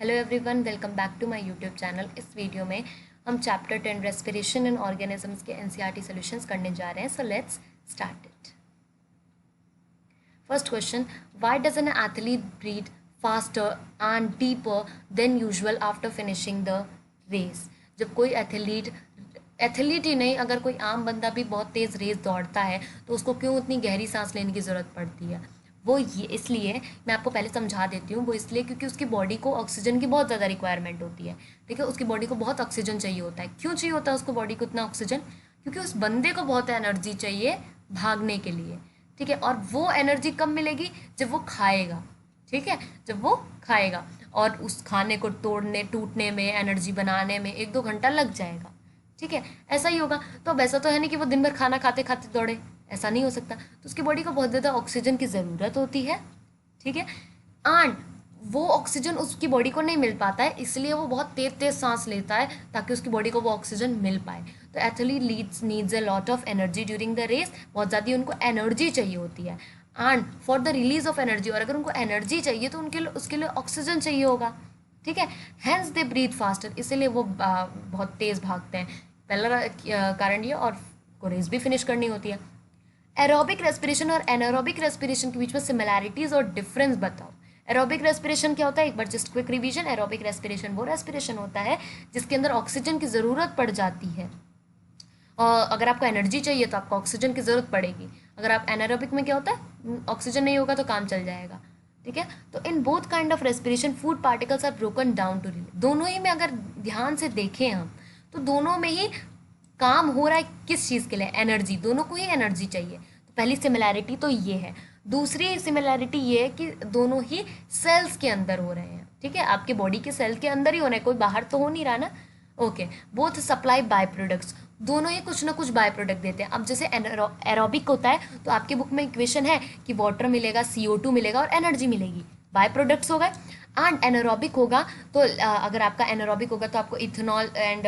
Hello everyone, welcome back to my YouTube channel. इस video में हम चैप्टर 10 रेस्पिरेशन इन ऑर्गेनिजम्स के NCERT solutions करने जा रहे हैं। So let's start it. First question, why does an athlete breathe faster and deeper than usual after finishing the race? जब कोई एथलीट ही नहीं, अगर कोई आम बंदा भी बहुत तेज़ रेस दौड़ता है तो उसको क्यों उतनी गहरी सांस लेने की ज़रूरत पड़ती है? वो ये इसलिए, मैं आपको पहले समझा देती हूँ, वो इसलिए क्योंकि उसकी बॉडी को ऑक्सीजन की बहुत ज़्यादा रिक्वायरमेंट होती है। ठीक है, उसकी बॉडी को बहुत ऑक्सीजन चाहिए होता है। क्यों चाहिए होता है उसको बॉडी को इतना ऑक्सीजन? क्योंकि उस बंदे को बहुत एनर्जी चाहिए भागने के लिए। ठीक है, और वो एनर्जी कब मिलेगी? जब वो खाएगा। ठीक है, जब वो खाएगा, और उस खाने को तोड़ने टूटने में, एनर्जी बनाने में 1-2 घंटा लग जाएगा। ठीक है, ऐसा ही होगा। तो अब ऐसा तो है नहीं कि वो दिन भर खाना खाते खाते दौड़े, ऐसा नहीं हो सकता। तो उसकी बॉडी को बहुत ज़्यादा ऑक्सीजन की ज़रूरत होती है। ठीक है, एंड वो ऑक्सीजन उसकी बॉडी को नहीं मिल पाता है, इसलिए वो बहुत तेज तेज सांस लेता है ताकि उसकी बॉडी को वो ऑक्सीजन मिल पाए। तो athlete needs a lot of energy during the race. बहुत ज़्यादा उनको एनर्जी चाहिए होती है, and for the release of energy, और अगर उनको एनर्जी चाहिए तो उनके लिए उसके लिए ऑक्सीजन चाहिए होगा। ठीक है, हैंस दे ब्रीथ फास्टर, इसीलिए वो बहुत तेज़ भागते हैं। पहला कारण ये, और को रेस भी फिनिश करनी होती है। एरोबिक रेस्पिरेशन और एनारोबिक रेस्पिरेशन के बीच में सिमिलैरिटीज और डिफरेंस बताओ। एरोबिक रेस्पिरेशन क्या होता है? एक बार just quick revision. Aerobic respiration वो रेस्पिरेशन होता है जिसके अंदर ऑक्सीजन की ज़रूरत पड़ जाती है, और अगर आपको एनर्जी चाहिए तो आपको ऑक्सीजन की ज़रूरत पड़ेगी। अगर आप एनारोबिक में क्या होता है, ऑक्सीजन नहीं होगा तो काम चल जाएगा। ठीक है, तो in both kind of respiration food particles are broken down to release. दोनों ही में अगर ध्यान से देखें हम, तो दोनों में ही काम हो रहा है किस चीज़ के लिए? एनर्जी। दोनों को ही एनर्जी चाहिए। तो पहली सिमिलैरिटी तो ये है। दूसरी सिमिलैरिटी ये है कि दोनों ही सेल्स के अंदर हो रहे हैं। ठीक है, आपके बॉडी के सेल के अंदर ही होना है, कोई बाहर तो हो नहीं रहा ना। Okay, both supply by products, दोनों ही कुछ ना कुछ बाय प्रोडक्ट देते हैं। अब जैसे एरोबिक होता है तो आपके बुक में इक्वेशन है कि वाटर मिलेगा, CO2 मिलेगा और एनर्जी मिलेगी, बाय प्रोडक्ट्स हो गए। एंड एनारोबिक होगा तो अगर आपका एनारोबिक होगा तो आपको इथेनॉल एंड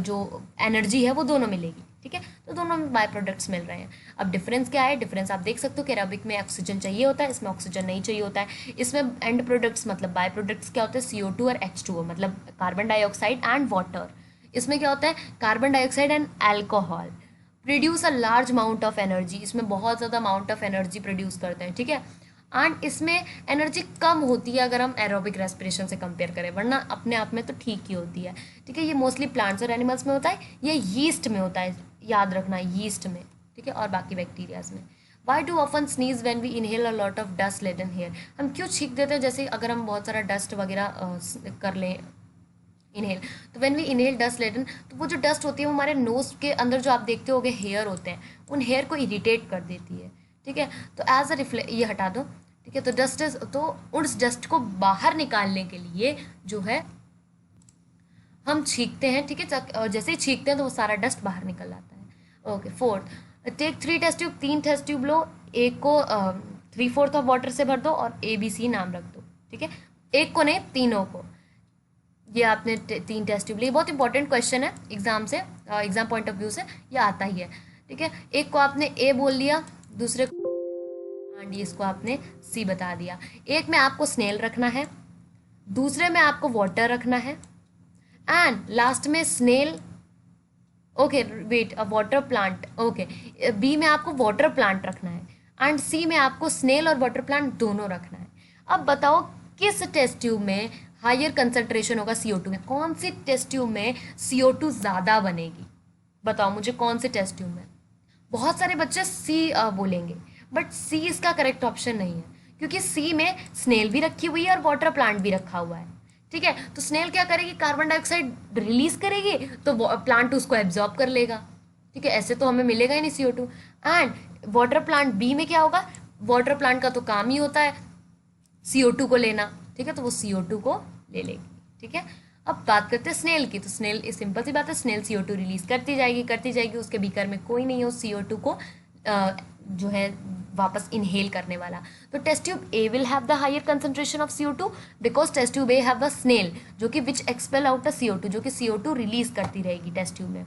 जो एनर्जी है वो दोनों मिलेगी। ठीक है, तो दोनों में बाय प्रोडक्ट्स मिल रहे हैं। अब डिफरेंस क्या है? डिफरेंस आप देख सकते हो कि एरोबिक में ऑक्सीजन चाहिए होता है, इसमें ऑक्सीजन नहीं चाहिए होता है। इसमें एंड प्रोडक्ट्स मतलब बाय प्रोडक्ट्स क्या होते हैं? CO2 और H2O, मतलब कार्बन डाइऑक्साइड एंड वाटर। इसमें क्या होता है? Carbon dioxide and alcohol produce a large amount of energy. इसमें बहुत ज़्यादा अमाउंट ऑफ एनर्जी प्रोड्यूस करते हैं। ठीक है, एंड इसमें एनर्जी कम होती है अगर हम एरोबिक रेस्पिरेशन से कंपेयर करें, वरना अपने आप में तो ठीक ही होती है। ठीक है, ये मोस्टली प्लांट्स और एनिमल्स में होता है, ये यीस्ट में होता है, याद रखना, यीस्ट में। ठीक है, और बाकी बैक्टीरियाज में। Why do often sneeze when we inhale a lot of dust laden hair? हम क्यों छींक देते हैं? जैसे अगर हम बहुत सारा डस्ट वगैरह कर लें इनहेल, तो when we inhale dust laden, तो वो जो डस्ट होती है वो हमारे नोज के अंदर, जो आप देखते होगे हेयर होते हैं, उन हेयर को इरिटेट कर देती है। ठीक है, तो एज अ ये हटा दो। ठीक है, तो तो उस डस्ट को बाहर निकालने के लिए जो है हम छींकते हैं। ठीक है, और जैसे ही छींकते हैं तो वो सारा डस्ट बाहर निकल आता है। Okay, fourth, take 3 test tube, 3 test tube लो, एक को 3/4 ऑफ वाटर से भर दो और ABC नाम रख दो। ठीक है, एक को नहीं, तीनों को। ये आपने 3 टेस्ट ट्यूब ली। बहुत इंपॉर्टेंट क्वेश्चन है एग्जाम से, एग्जाम पॉइंट ऑफ व्यू से ये आता ही है। ठीक है, एक को आपने A बोल दिया, दूसरे को एंड इसको आपने C बता दिया। एक में आपको स्नेल रखना है, दूसरे में आपको वाटर रखना है, एंड लास्ट में snail, okay wait, a water plant. Okay, B में आपको वाटर प्लांट रखना है, एंड C में आपको स्नेल और वाटर प्लांट दोनों रखना है। अब बताओ किस टेस्ट ट्यूब में हायर कंसंट्रेशन होगा CO2 में? कौन सी टेस्ट ट्यूब में CO2 ज़्यादा बनेगी? बताओ मुझे, कौन से टेस्ट ट्यूब में? बहुत सारे बच्चे C बोलेंगे, बट C इसका करेक्ट ऑप्शन नहीं है, क्योंकि C में स्नेल भी रखी हुई है और वाटर प्लांट भी रखा हुआ है। ठीक है, तो स्नेल क्या करेगी? कार्बन डाइऑक्साइड रिलीज करेगी, तो प्लांट उसको एब्जॉर्ब कर लेगा। ठीक है, ऐसे तो हमें मिलेगा ही नहीं CO2। And water plant B में क्या होगा? वाटर प्लांट का तो काम ही होता है CO2 को लेना। ठीक है, तो वो CO2 को ले लेगी। ठीक है, अब बात करते हैं स्नेल की। तो स्नेल, सिंपल सी बात है, स्नेल CO2 रिलीज करती जाएगी। उसके बीकर में कोई नहीं है उस CO2 को जो है वापस इनहेल करने वाला। तो test tube A will have the higher concentration of CO2 because test tube A have the snail जो कि विच एक्सपेल आउट द CO2, जो कि CO2 रिलीज करती रहेगी टेस्ट ट्यूब में।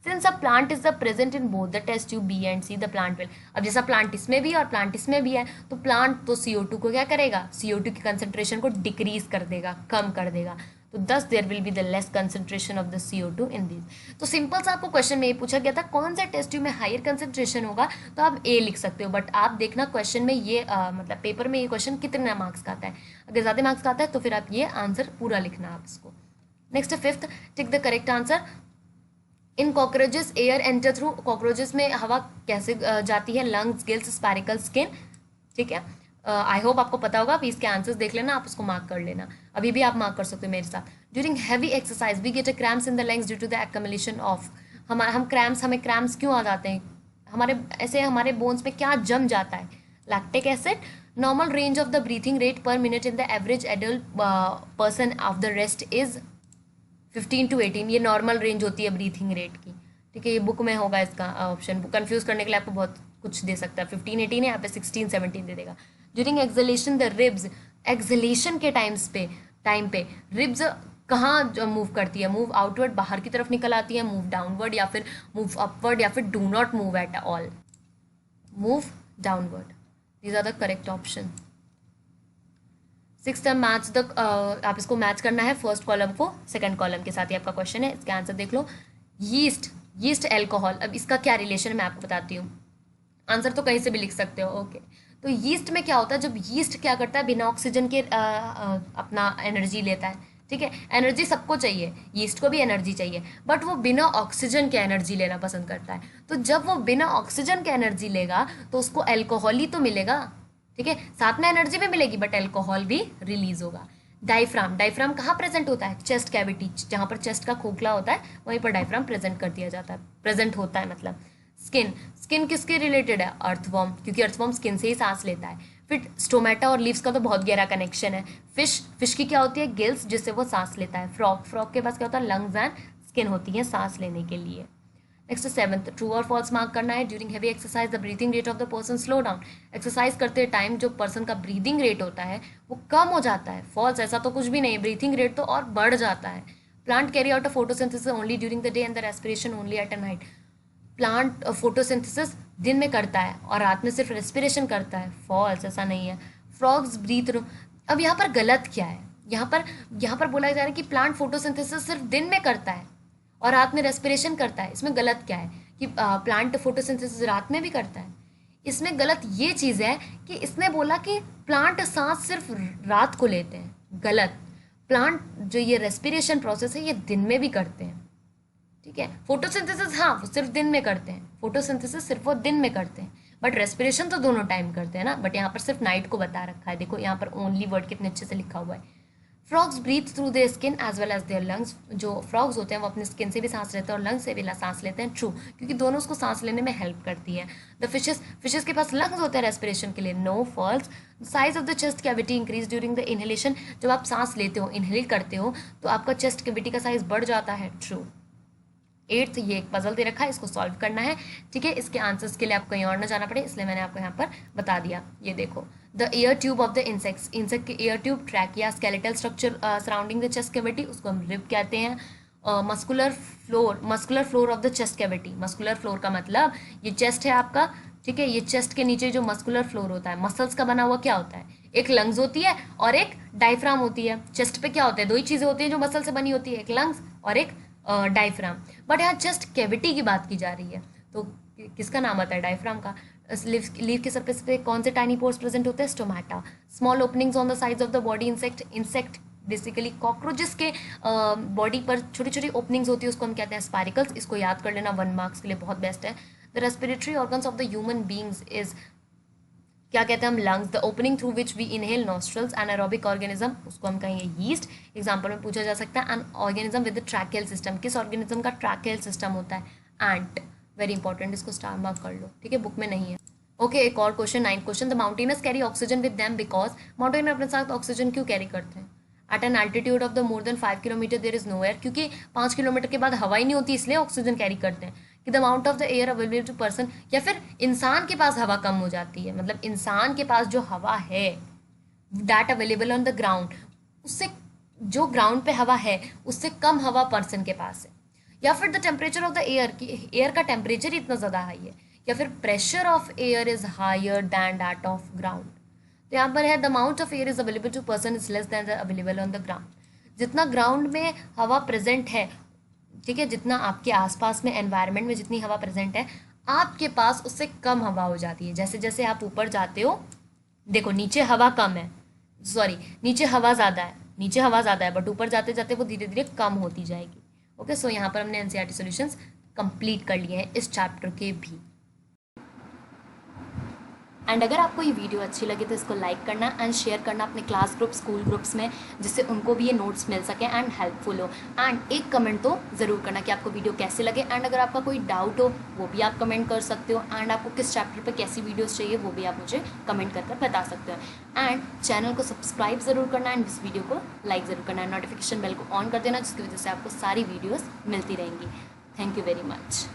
Since a plant is the present in both the test tube B and C the plant will, अब जैसा plant इसमें भी है और प्लांट इसमें भी है, तो प्लांट तो CO2 को क्या करेगा, CO2 की कंसंट्रेशन को डिक्रीज कर देगा, कम कर देगा, तो thus there will be the less concentration of the CO2 in this. तो सिंपल सा आपको क्वेश्चन में ये पूछा गया था कौन सा टेस्ट ट्यूब में हायर कंसंट्रेशन होगा, तो आप ए लिख सकते हो, बट आप देखना क्वेश्चन में ये मतलब पेपर में ये क्वेश्चन कितने मार्क्स का आता है, अगर ज़्यादा मार्क्स का आता है तो फिर आप ये आंसर पूरा लिखना आप इसको। Next 5th, tick the correct answer. In cockroaches air enter through, cockroaches में हवा कैसे जाती है, लंग्स, गिल्स, स्पाइरिकल, स्किन, ठीक है। आई होप आपको पता होगा, अभी इसके आंसर्स देख लेना, आप उसको मार्क कर लेना, अभी भी आप मार्क कर सकते हो मेरे साथ। During heavy exercise we get a cramps in the legs due to the accumulation of, हमें क्रैम्प्स क्यों आ जाते हैं, हमारे बोन्स में क्या जम जाता है, lactic acid. Normal range of the breathing rate पर minute in the average adult person of the rest is 15 to 18, ये नॉर्मल रेंज होती है ब्रीथिंग रेट की, ठीक है। ये बुक में होगा इसका ऑप्शन, कंफ्यूज करने के लिए आपको बहुत कुछ दे सकता है, 15-18 है, यहाँ पे 16-17 दे देगा। During acceleration the ribs, acceleration के टाइम पे रिब्स कहाँ मूव करती है, मूव आउटवर्ड, बाहर की तरफ निकल आती है, मूव डाउनवर्ड, या फिर मूव अपवर्ड, या फिर do not move at all, move downward, these are the correct option. 6th match the, आप इसको मैच करना है फर्स्ट कॉलम को सेकंड कॉलम के साथ, ही आपका क्वेश्चन है, इसका आंसर देख लो। यीस्ट एल्कोहल, अब इसका क्या रिलेशन है मैं आपको बताती हूँ, आंसर तो कहीं से भी लिख सकते हो, ओके। तो यीस्ट में क्या होता है, जब यीस्ट क्या करता है, बिना ऑक्सीजन के अपना एनर्जी लेता है, ठीक है। एनर्जी सबको चाहिए, यीस्ट को भी एनर्जी चाहिए, बट वो बिना ऑक्सीजन के एनर्जी लेना पसंद करता है, तो जब वो बिना ऑक्सीजन के एनर्जी लेगा तो उसको एल्कोहल ही तो मिलेगा, ठीक है, साथ में एनर्जी भी मिलेगी बट एल्कोहल भी रिलीज होगा। डायफ्राम कहाँ प्रेजेंट होता है, चेस्ट कैविटी, जहाँ पर चेस्ट का खोखला होता है वहीं पर डायफ्राम प्रेजेंट होता है मतलब। स्किन किसके रिलेटेड है, अर्थवर्म, क्योंकि अर्थवर्म स्किन से ही सांस लेता है। फिर स्टोमेटा और लीव्स का तो बहुत गहरा कनेक्शन है। फिश की क्या होती है, गिल्स, जिससे वो सांस लेता है। फ्रॉग के पास क्या होता है, लंग्स एंड स्किन होती है सांस लेने के लिए। नेक्स्ट 7th, ट्रू और फॉल्स मार्क करना है। During heavy exercise the breathing rate of the person slow down, exercise करते टाइम जो पर्सन का ब्रीदिंग रेट होता है वो कम हो जाता है। फॉल्स, ऐसा तो कुछ भी नहीं, ब्रीथिंग रेट तो और बढ़ जाता है। Plant carry out a photosynthesis only during the day and the respiration only at a night, plant photosynthesis दिन में करता है और रात में सिर्फ रेस्पिरेशन करता है। फॉल्स, ऐसा नहीं है। फ्रॉग्स ब्रीथ, अब यहाँ पर गलत क्या है, यहाँ पर बोला जा रहा है कि प्लांट फोटोसिंथेसिस सिर्फ दिन में करता है और रात में रेस्पिरेशन करता है, इसमें गलत क्या है कि प्लांट फोटोसिंथेसिस रात में भी करता है। इसमें गलत ये चीज़ है कि इसने बोला कि प्लांट सांस सिर्फ रात को लेते हैं, गलत। प्लांट जो ये रेस्पिरेशन प्रोसेस है ये दिन में भी करते हैं, ठीक है। फोटोसिंथेसिस हाँ वो सिर्फ दिन में करते हैं, फोटोसिंथेसिस सिर्फ वो दिन में करते हैं, बट रेस्पिरेशन तो दोनों टाइम करते हैं ना, बट यहाँ पर सिर्फ नाइट को बता रखा है। देखो यहाँ पर ओनली वर्ड कितने अच्छे से लिखा हुआ है। Frogs breathe through their skin as well as their lungs, जो फ्रॉग्स होते हैं वो अपने स्किन से भी सांस लेते हैं और लंग्स से भी सांस लेते हैं। ट्रू, क्योंकि दोनों उसको सांस लेने में हेल्प करती है। द फिशेस के पास लंग्स होते हैं रेस्पिरेशन के लिए। No, false. Size of the chest cavity increase during the inhalation, जब आप सांस लेते हो, इनहेल करते हो तो आपका चेस्ट कैविटी का साइज बढ़ जाता है। ट्रू। 8th, ये एक पजल दे रखा है, इसको सॉल्व करना है, ठीक है। इसके आंसर्स के लिए आपको कहीं और ना जाना पड़े, इसलिए मैंने आपको यहाँ पर बता दिया। ये देखो, the air tube of the insect के air tube, trachea, skeletal structure surrounding the chest cavity, उसको हम रिब कहते हैं। Muscular floor of the chest cavity, muscular floor का मतलब ये चेस्ट है आपका, ठीक है। ये चेस्ट के नीचे जो मस्कुलर फ्लोर होता है, मसल्स का बना हुआ क्या होता है, एक लंग्स होती है और एक डायफ्राम होती है। चेस्ट पे क्या होता है, दो ही चीज़ें होती हैं जो मसल से बनी होती है, एक लंग्स और एक डायफ्राम। बट यहाँ चेस्ट कैविटी की बात की जा रही है, तो किसका नाम आता है, डायफ्राम का। लीफ के सरफेस पे कौन से टाइनी पोर्स प्रेजेंट होते हैं, stomata. Small openings on the sides of the body, insect basically cockroaches के बॉडी पर छोटी छोटी ओपनिंग्स होती है, उसको हम कहते हैं स्पाइरिकल्स। इसको याद कर लेना, 1 मार्क्स के लिए बहुत बेस्ट है। The respiratory organs of the human beings is, क्या कहते हैं हम, lungs. The opening through which we inhale, nostrils. Anaerobic organism, उसको हम कहेंगे यीस्ट। एग्जाम्पल में पूछा जा सकता है, एन ऑर्गेनिज्म विद ट्रैकेल सिस्टम, किस ऑर्गेनिज्म का ट्रैकेल सिस्टम होता है, एंट। वेरी इंपॉर्टेंट, इसको स्टार मार्क कर लो, ठीक है, बुक में नहीं है। ओके, एक और question, 9th question. The mountaineers carry oxygen with them because, mountain अपने साथ ऑक्सीजन क्यों कैरी करते हैं। At an altitude of the more than 5 kilometre there is no air, क्योंकि 5 किलोमीटर के बाद हवा ही नहीं होती, इसलिए ऑक्सीजन कैरी करते हैं। कि the amount of the air available to person, या फिर इंसान के पास हवा कम हो जाती है, मतलब इंसान के पास जो हवा है that available on the ground, उससे जो ग्राउंड पे हवा है उससे कम हवा पर्सन के पास है। या फिर the temperature of the air, की एयर का टेम्परेचर इतना ज़्यादा हाई है, या फिर pressure of air is higher than that of ground. तो यहाँ पर है the amount of air is available to person is less than the available on the ground. जितना ग्राउंड में हवा प्रेजेंट है, ठीक है, जितना आपके आसपास में एनवायरनमेंट में जितनी हवा प्रेजेंट है, आपके पास उससे कम हवा हो जाती है। जैसे जैसे आप ऊपर जाते हो, देखो नीचे हवा कम है, सॉरी नीचे हवा ज़्यादा है, नीचे हवा ज़्यादा है, बट ऊपर जाते जाते वो धीरे धीरे कम होती जाएगी। ओके, सो यहाँ पर हमने एनसीईआरटी सॉल्यूशंस कंप्लीट कर लिए हैं इस चैप्टर के भी। एंड अगर आपको ये वीडियो अच्छी लगे तो इसको लाइक करना एंड शेयर करना अपने क्लास ग्रुप, स्कूल ग्रुप्स में, जिससे उनको भी ये नोट्स मिल सके एंड हेल्पफुल हो। एंड एक कमेंट तो ज़रूर करना कि आपको वीडियो कैसे लगे। एंड अगर आपका कोई डाउट हो वो भी आप कमेंट कर सकते हो। एंड आपको किस चैप्टर पर कैसी वीडियोज़ चाहिए वो भी आप मुझे कमेंट कर बता सकते हो। एंड चैनल को सब्सक्राइब ज़रूर करना एंड इस वीडियो को लाइक ज़रूर करना, नोटिफिकेशन बेल को ऑन कर देना, जिसकी वजह से आपको सारी वीडियोज़ मिलती रहेंगी। Thank you very much.